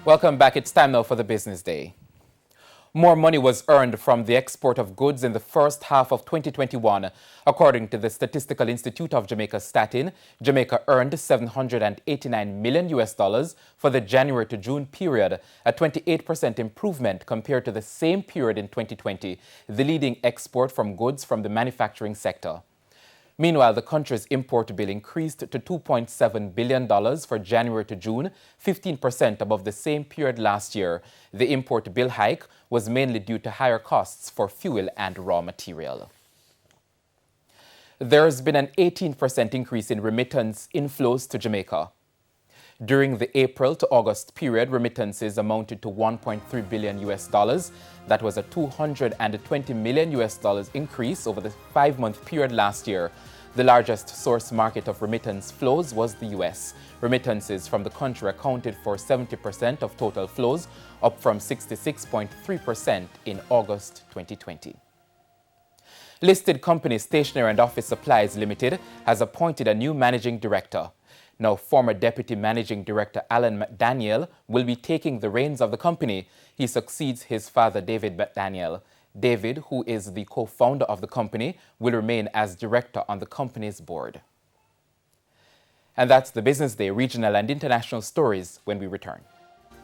Welcome back. It's time now for the business day. More money was earned from the export of goods in the first half of 2021. According to the Statistical Institute of Jamaica Statin, Jamaica earned $789 million for the January to June period, a 28% improvement compared to the same period in 2020, the leading export from goods from the manufacturing sector. Meanwhile, the country's import bill increased to $2.7 billion for January to June, 15% above the same period last year. The import bill hike was mainly due to higher costs for fuel and raw material. There has been an 18% increase in remittance inflows to Jamaica. During the April to August period, remittances amounted to $1.3 billion. That was a $220 million increase over the 5-month period last year. The largest source market of remittance flows was the U.S. Remittances from the country accounted for 70% of total flows, up from 66.3% in August 2020. Listed company Stationery and Office Supplies Limited has appointed a new managing director. Now, former Deputy Managing Director Alan McDaniel will be taking the reins of the company. He succeeds his father, David McDaniel. David, who is the co-founder of the company, will remain as director on the company's board. And that's the Business Day regional and international stories when we return.